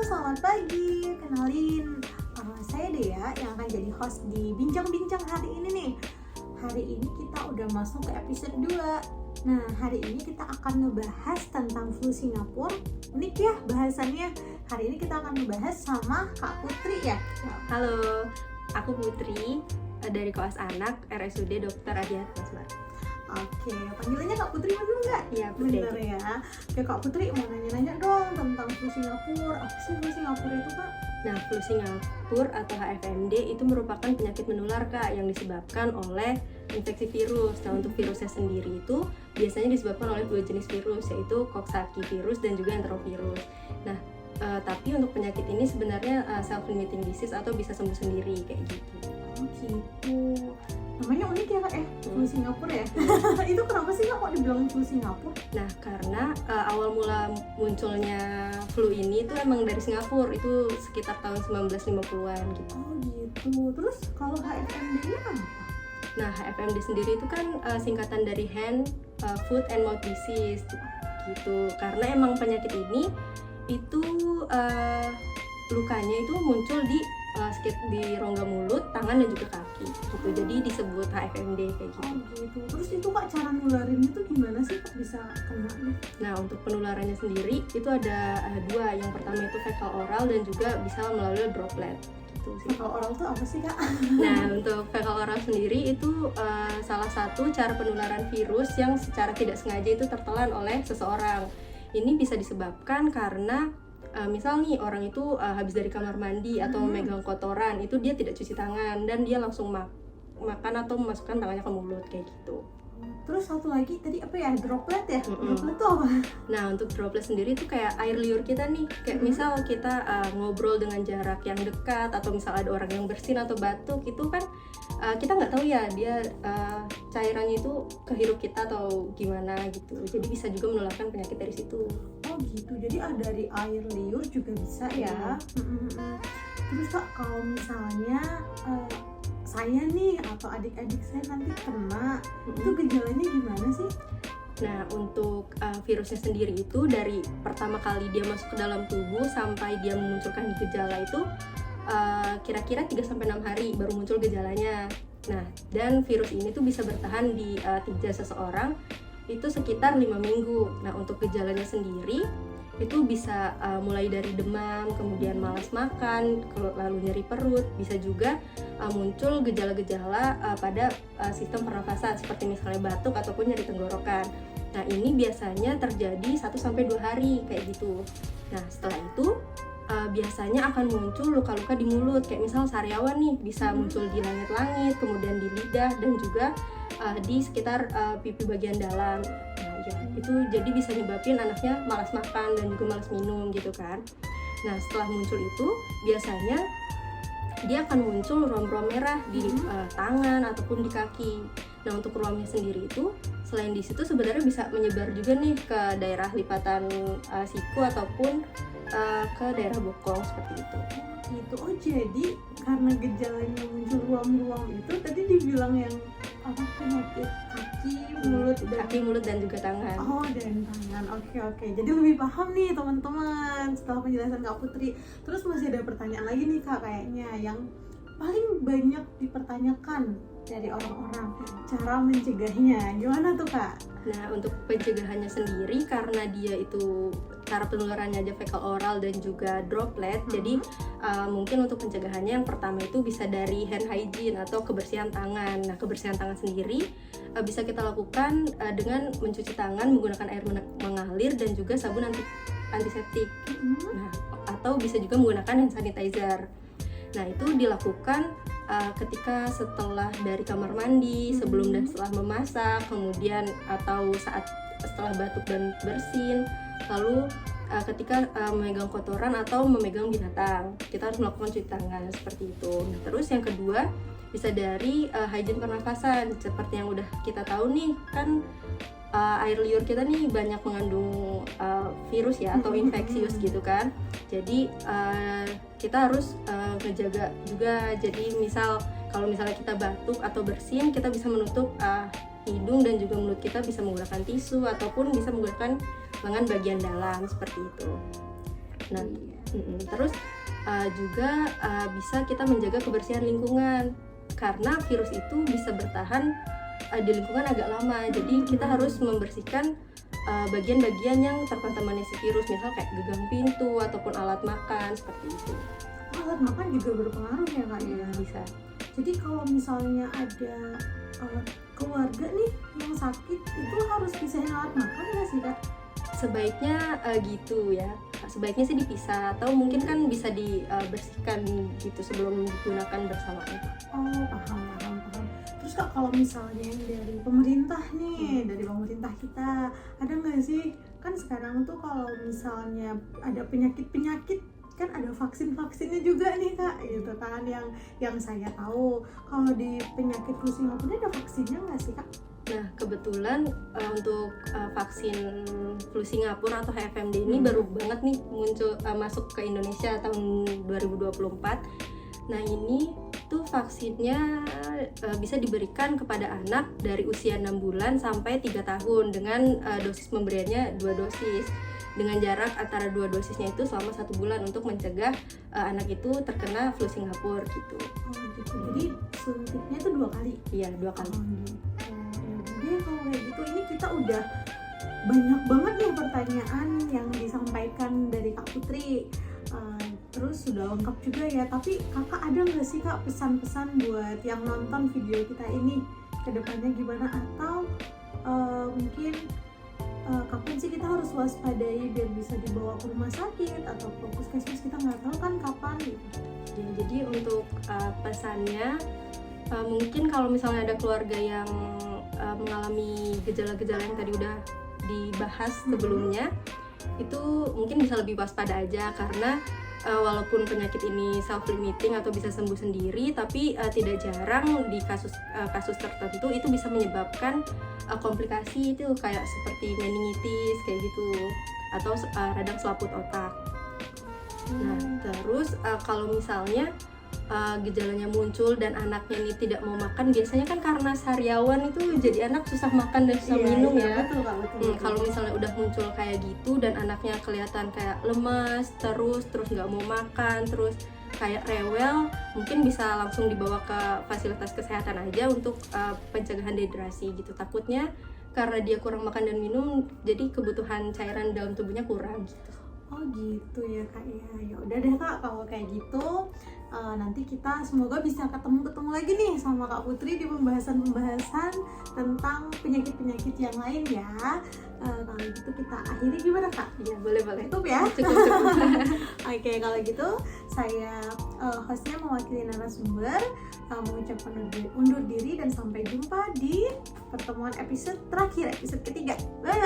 selamat pagi. Kenalin, saya Dea yang akan jadi host di Bincang-Bincang hari ini nih. Hari ini kita udah masuk ke episode 2. Nah, hari ini kita akan ngebahas tentang flu Singapura. Unik ya bahasannya. Hari ini kita akan ngebahas sama Kak Putri ya. Halo, aku Putri dari Koas Anak RSUD Dr. Adiat Masmar. Oke, panggilannya Kak Putri betul nggak? Iya, Putri. Bener ya. Oke, Kak Putri mau nanya-nanya dong tentang flu Singapura. Apa sih flu Singapura itu, Kak? Nah, flu Singapura atau HFMD itu merupakan penyakit menular, Kak, yang disebabkan oleh infeksi virus. Nah, untuk virusnya sendiri itu biasanya disebabkan oleh dua jenis virus, yaitu Coxsackie virus dan juga enterovirus. Nah, tapi untuk penyakit ini sebenarnya self-limiting disease atau bisa sembuh sendiri kayak gitu. Oh gitu. Namanya unik ya Kak ya, flu Singapura ya. Itu kenapa sih Kak kok dibilang flu Singapura? Nah, karena awal mula munculnya flu ini itu emang dari Singapura, itu sekitar tahun 1950-an gitu. Oh gitu. Terus kalau HFMD-nya apa? Nah, HFMD sendiri itu kan singkatan dari Hand, Foot and Mouth Disease gitu. Karena emang penyakit ini itu lukanya itu muncul di rongga mulut, tangan dan juga kaki gitu. Jadi disebut HFMD kayak gitu. Oh gitu. Terus itu Kak cara nularinnya tuh gimana sih Kak bisa kena nih? Nah, untuk penularannya sendiri itu ada dua. Yang pertama itu fecal oral dan juga bisa melalui droplet gitu sih. Fecal oral tuh apa sih Kak? Nah, untuk fecal oral sendiri itu salah satu cara penularan virus yang secara tidak sengaja itu tertelan oleh seseorang. Ini bisa disebabkan karena misal nih orang itu habis dari kamar mandi atau memegang kotoran, itu dia tidak cuci tangan dan dia langsung makan atau memasukkan tangannya ke mulut kayak gitu. Terus satu lagi tadi apa ya, droplet ya? Droplet tuh apa? Nah, untuk droplet sendiri itu kayak air liur kita nih. Kayak misal kita ngobrol dengan jarak yang dekat, atau misal ada orang yang bersin atau batuk, itu kan kita nggak tahu ya dia cairannya itu kehirup kita atau gimana gitu. Jadi bisa juga menularkan penyakit dari situ. Oh gitu. Jadi dari air liur juga bisa ya. Terus Kak, kalau misalnya saya nih atau adik-adik saya nanti kena, itu gejalanya gimana sih? Nah, untuk virusnya sendiri itu dari pertama kali dia masuk ke dalam tubuh sampai dia memunculkan gejala itu kira-kira 3-6 hari baru muncul gejalanya. Nah, dan virus ini tuh bisa bertahan di tinja seseorang itu sekitar 5 minggu. Nah, untuk gejalanya sendiri itu bisa mulai dari demam, kemudian malas makan, lalu nyeri perut, bisa juga muncul gejala-gejala pada sistem pernafasan seperti misalnya batuk ataupun nyeri tenggorokan. Nah, ini biasanya terjadi 1-2 hari kayak gitu. Nah, setelah itu biasanya akan muncul luka-luka di mulut, kayak misal sariawan nih bisa muncul di langit-langit, kemudian di lidah dan juga di sekitar pipi bagian dalam. Nah, ya, itu jadi bisa nyebabin anaknya malas makan dan juga malas minum gitu kan. Nah, setelah muncul itu biasanya dia akan muncul ruam-ruam merah di tangan ataupun di kaki. Nah, untuk ruamnya sendiri itu selain di situ sebenarnya bisa menyebar juga nih ke daerah lipatan siku ataupun ke daerah bokong seperti itu. Gitu. Oh jadi karena gejalanya muncul ruam-ruam itu tadi dibilang yang apa, penyakit kaki, mulut dan juga tangan. Oh, dan tangan. Oke. Jadi lebih paham nih teman-teman setelah penjelasan Kak Putri. Terus masih ada pertanyaan lagi nih Kak, kayaknya yang paling banyak dipertanyakan dari orang-orang, cara mencegahnya gimana tuh Kak? Nah, untuk pencegahannya sendiri karena dia itu cara penularannya aja fecal oral dan juga droplet, jadi mungkin untuk pencegahannya yang pertama itu bisa dari hand hygiene atau kebersihan tangan. Nah, kebersihan tangan sendiri bisa kita lakukan dengan mencuci tangan menggunakan air mengalir dan juga sabun antiseptik. Nah, atau bisa juga menggunakan hand sanitizer. Nah, itu dilakukan ketika setelah dari kamar mandi, sebelum dan setelah memasak, kemudian atau setelah batuk dan bersin, lalu ketika memegang kotoran atau memegang binatang, kita harus melakukan cuci tangan seperti itu. Nah, terus yang kedua bisa dari hygiene pernafasan, seperti yang udah kita tahu nih kan air liur kita nih banyak mengandung virus ya atau infeksius gitu kan. Jadi kita harus ngejaga juga. Jadi kalau misalnya kita batuk atau bersin, kita bisa menutup hidung dan juga mulut kita bisa menggunakan tisu ataupun bisa menggunakan lengan bagian dalam seperti itu. Nah, Terus juga bisa kita menjaga kebersihan lingkungan karena virus itu bisa bertahan di lingkungan agak lama. Jadi kita harus membersihkan bagian-bagian yang terkontaminasi virus, misal kayak gagang pintu ataupun alat makan seperti itu. Alat makan juga berpengaruh ya Kak ya? Bisa. Jadi kalau misalnya ada keluarga nih yang sakit, itu harus pisahin alat makan nggak sih Kak? Sebaiknya gitu ya. Sebaiknya sih dipisah atau mungkin kan bisa dibersihkan gitu sebelum digunakan bersamaan. Oh, paham. Terus Kak, kalau misalnya yang dari pemerintah nih, dari pemerintah kita, ada nggak sih? Kan sekarang tuh kalau misalnya ada penyakit-penyakit, kan ada vaksin-vaksinnya juga nih Kak, gitu kan, yang saya tahu. Kalau di penyakit flu Singapura ada vaksinnya nggak sih Kak? Nah, kebetulan untuk vaksin flu Singapura atau HFMD ini baru banget nih muncul masuk ke Indonesia tahun 2024. Nah, ini tuh vaksinnya bisa diberikan kepada anak dari usia 6 bulan sampai 3 tahun dengan dosis pemberiannya 2 dosis dengan jarak antara 2 dosisnya itu selama 1 bulan untuk mencegah anak itu terkena flu Singapura gitu. Oh gitu, jadi suntiknya itu 2 kali? Iya, 2 kali. Jadi kalau kayak gitu, ini kita udah banyak banget nih pertanyaan yang disampaikan dari Kak Putri. Terus sudah lengkap juga ya, tapi kakak ada nggak sih Kak pesan-pesan buat yang nonton video kita ini ke depannya gimana, atau mungkin kapan sih kita harus waspadai biar bisa dibawa ke rumah sakit atau ke puskesmas, kita nggak tahu kan kapan gitu. Ya, jadi untuk pesannya mungkin kalau misalnya ada keluarga yang mengalami gejala-gejala yang tadi udah dibahas sebelumnya, itu mungkin bisa lebih waspada aja karena walaupun penyakit ini self-limiting atau bisa sembuh sendiri, tapi tidak jarang di kasus tertentu itu bisa menyebabkan komplikasi itu kayak seperti meningitis kayak gitu atau radang selaput otak. Nah, terus kalau misalnya gejalanya muncul dan anaknya ini tidak mau makan, biasanya kan karena sariawan itu jadi anak susah makan dan susah minum ya. Betul. Kalau misalnya udah muncul kayak gitu dan anaknya kelihatan kayak lemas terus nggak mau makan, terus kayak rewel, mungkin bisa langsung dibawa ke fasilitas kesehatan aja untuk pencegahan dehidrasi gitu. Takutnya karena dia kurang makan dan minum, jadi kebutuhan cairan dalam tubuhnya kurang gitu. Oh gitu ya Kak ya. Ya udah deh Kak, kalau kayak gitu nanti kita semoga bisa ketemu lagi nih sama Kak Putri di pembahasan tentang penyakit-penyakit yang lain ya. Kalau gitu kita akhiri gimana Kak? Iya, boleh. Cukup ya? Cukup. Oke, kalau gitu saya hostnya mewakili narasumber mengucapkan undur diri dan sampai jumpa di pertemuan episode terakhir, episode ketiga. Bye!